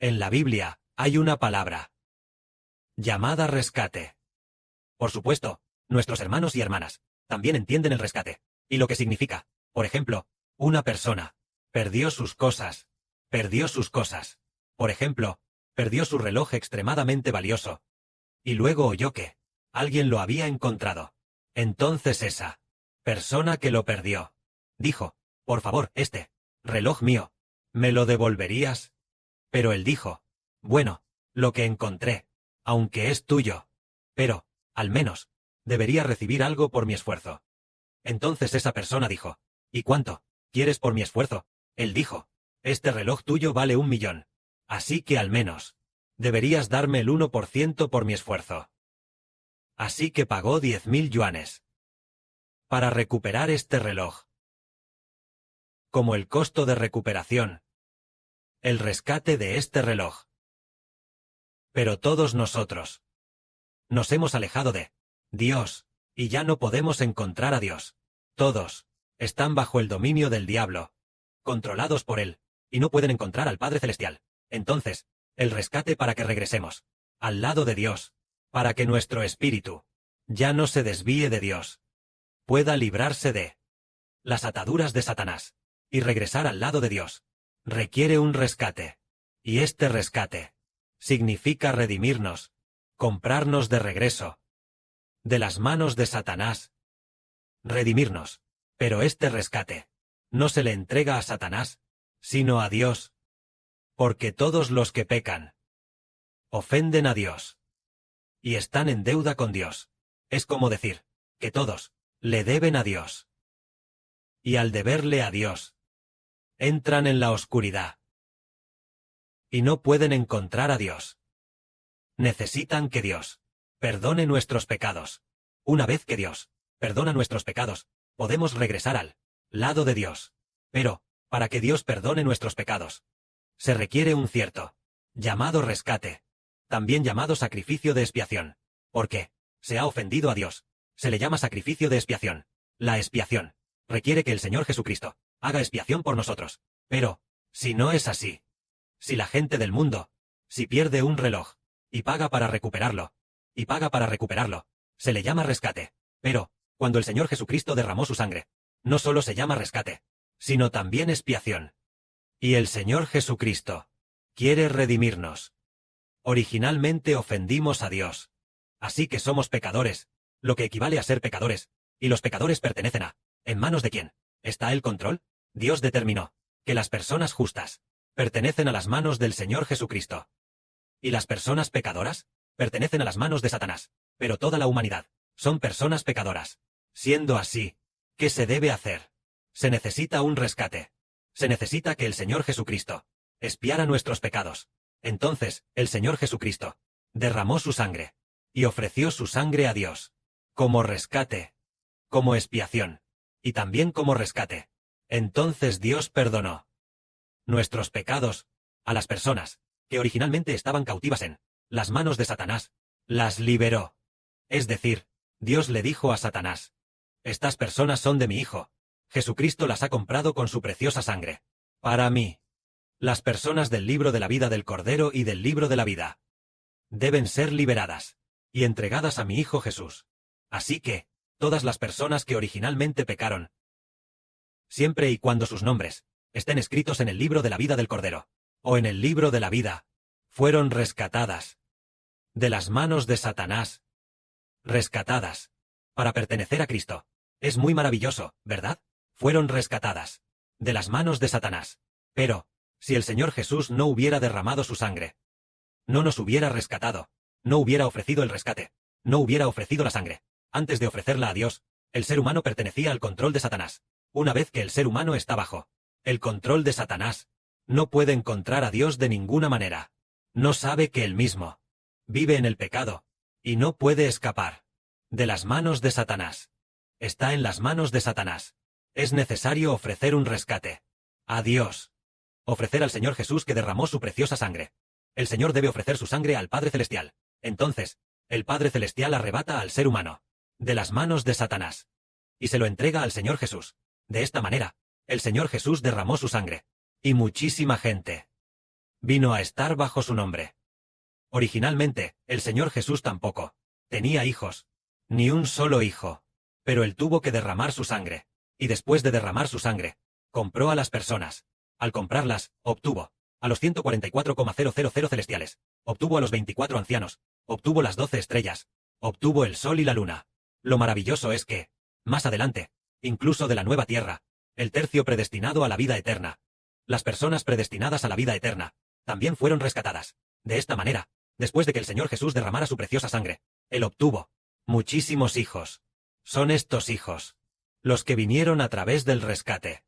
En la Biblia, hay una palabra llamada rescate. Por supuesto, nuestros hermanos y hermanas también entienden el rescate, y lo que significa. Por ejemplo, una persona perdió sus cosas. Por ejemplo, perdió su reloj extremadamente valioso. Y luego oyó que alguien lo había encontrado. Entonces esa persona que lo perdió dijo, por favor, este reloj mío, ¿me lo devolverías? Pero él dijo, bueno, lo que encontré, aunque es tuyo, pero, al menos, debería recibir algo por mi esfuerzo. Entonces esa persona dijo, ¿y cuánto quieres por mi esfuerzo? Él dijo, este reloj tuyo vale 1.000.000, así que al menos deberías darme el 1% por mi esfuerzo. Así que pagó 10.000 yuanes para recuperar este reloj. Como el costo de recuperación, el rescate de este reloj. Pero todos nosotros nos hemos alejado de Dios, y ya no podemos encontrar a Dios. Todos están bajo el dominio del diablo, controlados por él, y no pueden encontrar al Padre Celestial. Entonces, el rescate para que regresemos al lado de Dios, para que nuestro espíritu ya no se desvíe de Dios, pueda librarse de las ataduras de Satanás, y regresar al lado de Dios, requiere un rescate. Y este rescate significa redimirnos, comprarnos de regreso de las manos de Satanás. Redimirnos. Pero este rescate no se le entrega a Satanás, sino a Dios. Porque todos los que pecan ofenden a Dios y están en deuda con Dios. Es como decir que todos le deben a Dios. Y al deberle a Dios, entran en la oscuridad y no pueden encontrar a Dios. Necesitan que Dios perdone nuestros pecados. Una vez que Dios perdona nuestros pecados, podemos regresar al lado de Dios. Pero, para que Dios perdone nuestros pecados, se requiere un cierto llamado rescate, también llamado sacrificio de expiación. Porque se ha ofendido a Dios. Se le llama sacrificio de expiación. La expiación requiere que el Señor Jesucristo haga expiación por nosotros. Pero, si no es así, si la gente del mundo, si pierde un reloj, y paga para recuperarlo, se le llama rescate. Pero, cuando el Señor Jesucristo derramó su sangre, no solo se llama rescate, sino también expiación. Y el Señor Jesucristo quiere redimirnos. Originalmente ofendimos a Dios. Así que somos pecadores, lo que equivale a ser pecadores, y los pecadores pertenecen a, ¿en manos de quién está el control? Dios determinó que las personas justas pertenecen a las manos del Señor Jesucristo. Y las personas pecadoras pertenecen a las manos de Satanás. Pero toda la humanidad son personas pecadoras. Siendo así, ¿qué se debe hacer? Se necesita un rescate. Se necesita que el Señor Jesucristo expiara nuestros pecados. Entonces, el Señor Jesucristo derramó su sangre y ofreció su sangre a Dios como rescate, como expiación, y también como rescate. Entonces Dios perdonó nuestros pecados a las personas que originalmente estaban cautivas en las manos de Satanás. Las liberó. Es decir, Dios le dijo a Satanás, estas personas son de mi Hijo. Jesucristo las ha comprado con su preciosa sangre. Para mí. Las personas del libro de la vida del Cordero y del libro de la vida deben ser liberadas y entregadas a mi Hijo Jesús. Así que, todas las personas que originalmente pecaron, siempre y cuando sus nombres estén escritos en el libro de la vida del Cordero, o en el libro de la vida, fueron rescatadas de las manos de Satanás. Rescatadas para pertenecer a Cristo. Es muy maravilloso, ¿verdad? Fueron rescatadas de las manos de Satanás. Pero, si el Señor Jesús no hubiera derramado su sangre, no nos hubiera rescatado, no hubiera ofrecido el rescate, no hubiera ofrecido la sangre, antes de ofrecerla a Dios, el ser humano pertenecía al control de Satanás. Una vez que el ser humano está bajo el control de Satanás, no puede encontrar a Dios de ninguna manera. No sabe que él mismo vive en el pecado, y no puede escapar de las manos de Satanás. Está en las manos de Satanás. Es necesario ofrecer un rescate a Dios. Ofrecer al Señor Jesús que derramó su preciosa sangre. El Señor debe ofrecer su sangre al Padre Celestial. Entonces, el Padre Celestial arrebata al ser humano de las manos de Satanás y se lo entrega al Señor Jesús. De esta manera, el Señor Jesús derramó su sangre, y muchísima gente vino a estar bajo su nombre. Originalmente, el Señor Jesús tampoco tenía hijos, ni un solo hijo. Pero Él tuvo que derramar su sangre. Y después de derramar su sangre, compró a las personas. Al comprarlas, obtuvo a los 144,000 celestiales. Obtuvo a los 24 ancianos. Obtuvo las 12 estrellas. Obtuvo el sol y la luna. Lo maravilloso es que, más adelante, incluso de la nueva tierra, el tercio predestinado a la vida eterna, las personas predestinadas a la vida eterna, también fueron rescatadas. De esta manera, después de que el Señor Jesús derramara su preciosa sangre, Él obtuvo muchísimos hijos. Son estos hijos los que vinieron a través del rescate.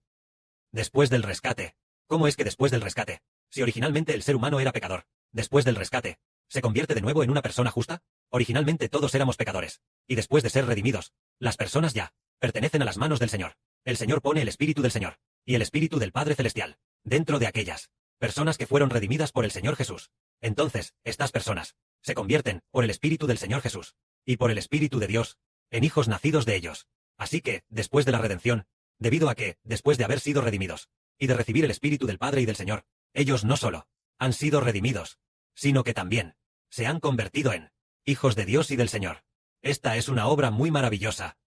Después del rescate. ¿Cómo es que después del rescate, si originalmente el ser humano era pecador, después del rescate, se convierte de nuevo en una persona justa? Originalmente todos éramos pecadores, y después de ser redimidos, las personas ya pertenecen a las manos del Señor. El Señor pone el Espíritu del Señor, y el Espíritu del Padre Celestial, dentro de aquellas personas que fueron redimidas por el Señor Jesús. Entonces, estas personas se convierten, por el Espíritu del Señor Jesús, y por el Espíritu de Dios, en hijos nacidos de ellos. Así que, después de la redención, debido a que, después de haber sido redimidos, y de recibir el Espíritu del Padre y del Señor, ellos no solo han sido redimidos, sino que también se han convertido en hijos de Dios y del Señor. Esta es una obra muy maravillosa.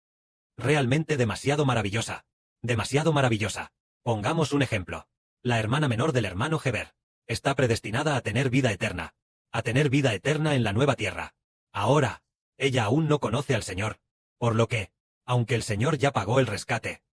Realmente demasiado maravillosa. Demasiado maravillosa. Pongamos un ejemplo. La hermana menor del hermano Heber está predestinada a tener vida eterna. A tener vida eterna en la nueva tierra. Ahora, ella aún no conoce al Señor. Por lo que, aunque el Señor ya pagó el rescate,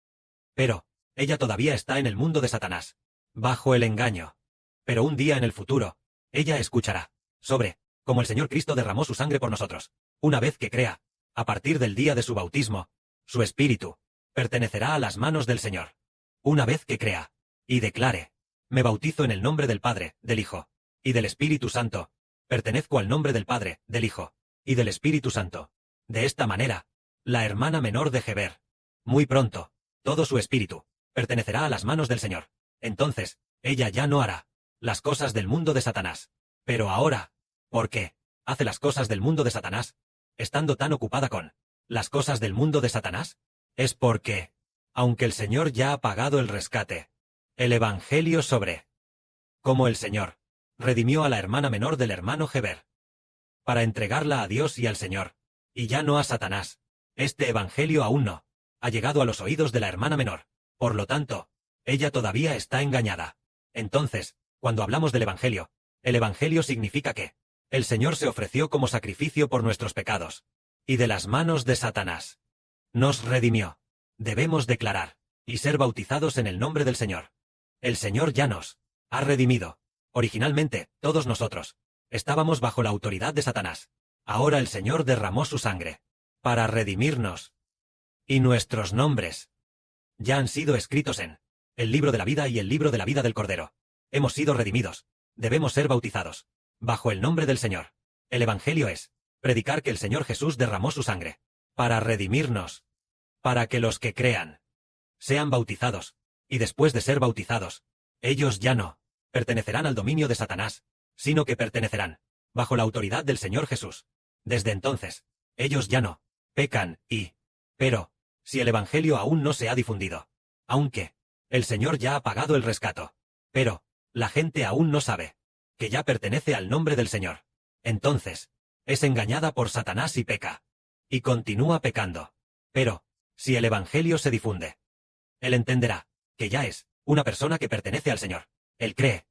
pero ella todavía está en el mundo de Satanás, bajo el engaño. Pero un día en el futuro, ella escuchará sobre cómo el Señor Cristo derramó su sangre por nosotros. Una vez que crea, a partir del día de su bautismo, su espíritu pertenecerá a las manos del Señor. Una vez que crea y declare, me bautizo en el nombre del Padre, del Hijo y del Espíritu Santo, pertenezco al nombre del Padre, del Hijo y del Espíritu Santo. De esta manera, la hermana menor de Heber, muy pronto, todo su espíritu pertenecerá a las manos del Señor. Entonces, ella ya no hará las cosas del mundo de Satanás. Pero ahora, ¿por qué hace las cosas del mundo de Satanás, estando tan ocupada con las cosas del mundo de Satanás? Es porque, aunque el Señor ya ha pagado el rescate, el Evangelio sobre cómo el Señor redimió a la hermana menor del hermano Heber, para entregarla a Dios y al Señor, y ya no a Satanás, este Evangelio aún no ha llegado a los oídos de la hermana menor. Por lo tanto, ella todavía está engañada. Entonces, cuando hablamos del Evangelio, el Evangelio significa que el Señor se ofreció como sacrificio por nuestros pecados, y de las manos de Satanás nos redimió. Debemos declarar y ser bautizados en el nombre del Señor. El Señor ya nos ha redimido. Originalmente, todos nosotros estábamos bajo la autoridad de Satanás. Ahora el Señor derramó su sangre para redimirnos. Y nuestros nombres ya han sido escritos en el libro de la vida y el libro de la vida del Cordero. Hemos sido redimidos. Debemos ser bautizados bajo el nombre del Señor. El Evangelio es predicar que el Señor Jesús derramó su sangre para redimirnos, para que los que crean sean bautizados, y después de ser bautizados, ellos ya no pertenecerán al dominio de Satanás, sino que pertenecerán bajo la autoridad del Señor Jesús. Desde entonces, ellos ya no pecan pero, si el Evangelio aún no se ha difundido, aunque el Señor ya ha pagado el rescate, pero la gente aún no sabe que ya pertenece al nombre del Señor, entonces es engañada por Satanás y peca, y continúa pecando. Pero, si el Evangelio se difunde, él entenderá que ya es una persona que pertenece al Señor. Él cree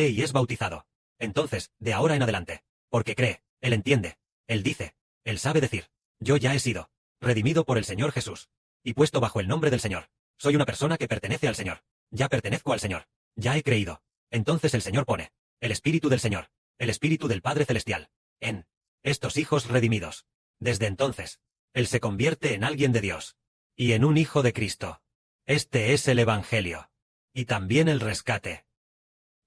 y es bautizado. Entonces, de ahora en adelante, porque cree, él entiende, él dice, él sabe decir, yo ya he sido redimido por el Señor Jesús, y puesto bajo el nombre del Señor. Soy una persona que pertenece al Señor. Ya pertenezco al Señor. Ya he creído. Entonces el Señor pone el Espíritu del Señor, el Espíritu del Padre Celestial, en estos hijos redimidos. Desde entonces, él se convierte en alguien de Dios, y en un hijo de Cristo. Este es el Evangelio, y también el rescate.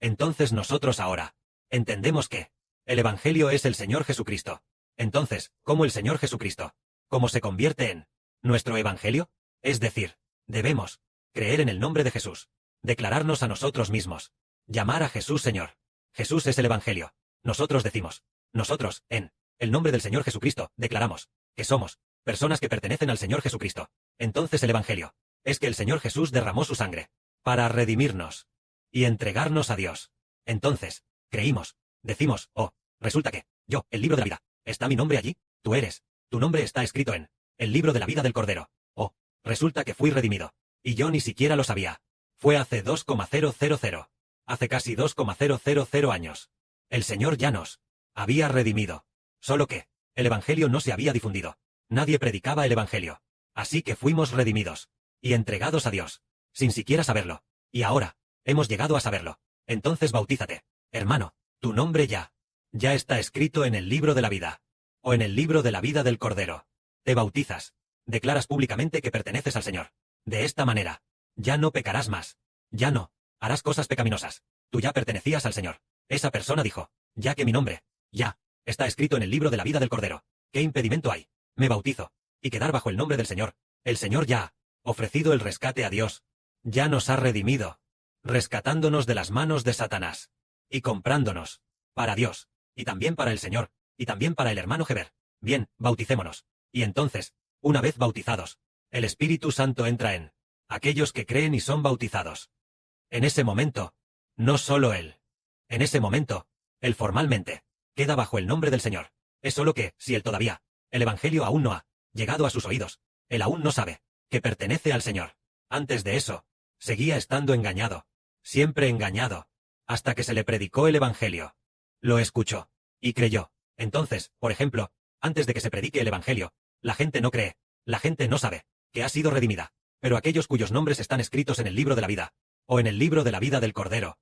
Entonces nosotros ahora entendemos que el Evangelio es el Señor Jesucristo. Entonces, ¿cómo el Señor Jesucristo? ¿Cómo se convierte en nuestro Evangelio? Es decir, debemos creer en el nombre de Jesús, declararnos a nosotros mismos, llamar a Jesús Señor. Jesús es el Evangelio. Nosotros decimos, nosotros, en el nombre del Señor Jesucristo, declaramos que somos personas que pertenecen al Señor Jesucristo. Entonces el Evangelio es que el Señor Jesús derramó su sangre para redimirnos y entregarnos a Dios. Entonces, Creímos. Decimos, oh, resulta que, yo, el libro de la vida, ¿está mi nombre allí? Tú eres. Tu nombre está escrito en el libro de la vida del Cordero. Oh, resulta que fui redimido. Y yo ni siquiera lo sabía. Fue hace 2,000. Hace casi 2,000 años. El Señor ya nos había redimido. Solo que, el Evangelio no se había difundido. Nadie predicaba el Evangelio. Así que fuimos redimidos. Y entregados a Dios. Sin siquiera saberlo. Y ahora, hemos llegado a saberlo. Entonces bautízate. Hermano, tu nombre ya está escrito en el libro de la vida. O en el libro de la vida del Cordero. Te bautizas. Declaras públicamente que perteneces al Señor. De esta manera, ya no pecarás más. Ya no harás cosas pecaminosas. Tú ya pertenecías al Señor. Esa persona dijo, ya que mi nombre, ya, está escrito en el libro de la vida del Cordero. ¿Qué impedimento hay? Me bautizo. Y quedar bajo el nombre del Señor. El Señor ya ha ofrecido el rescate a Dios. Ya nos ha redimido. Rescatándonos de las manos de Satanás. Y comprándonos. Para Dios. Y también para el Señor. Y también para el hermano Heber. Bien, bauticémonos. Y entonces, una vez bautizados, el Espíritu Santo entra en aquellos que creen y son bautizados. En ese momento, no solo él. En ese momento, él formalmente queda bajo el nombre del Señor. Es solo que, si él todavía, el Evangelio aún no ha llegado a sus oídos, él aún no sabe que pertenece al Señor. Antes de eso, seguía estando engañado, siempre engañado, hasta que se le predicó el Evangelio. Lo escuchó y creyó. Entonces, por ejemplo, antes de que se predique el Evangelio, la gente no cree, la gente no sabe que ha sido redimida. Pero aquellos cuyos nombres están escritos en el libro de la vida, o en el libro de la vida del Cordero,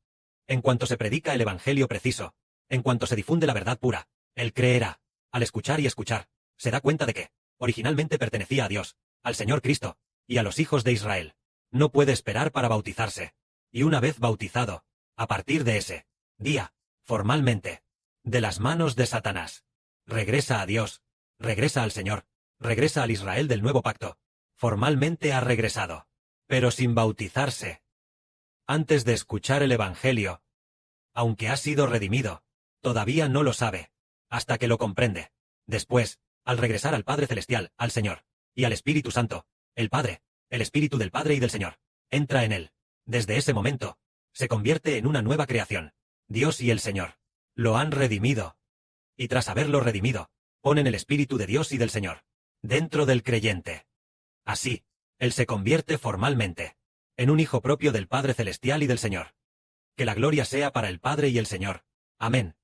en cuanto se predica el Evangelio preciso, en cuanto se difunde la verdad pura, él creerá. Al escuchar y escuchar, se da cuenta de que, originalmente pertenecía a Dios, al Señor Cristo, y a los hijos de Israel. No puede esperar para bautizarse. Y una vez bautizado, a partir de ese día, formalmente, de las manos de Satanás, regresa a Dios, regresa al Señor, regresa al Israel del nuevo pacto. Formalmente ha regresado, pero sin bautizarse. Antes de escuchar el Evangelio, aunque ha sido redimido, todavía no lo sabe, hasta que lo comprende. Después, al regresar al Padre Celestial, al Señor, y al Espíritu Santo, el Padre, el Espíritu del Padre y del Señor, entra en él. Desde ese momento, se convierte en una nueva creación. Dios y el Señor lo han redimido. Y tras haberlo redimido, ponen el Espíritu de Dios y del Señor dentro del creyente. Así, él se convierte formalmente en un hijo propio del Padre Celestial y del Señor. Que la gloria sea para el Padre y el Señor. Amén.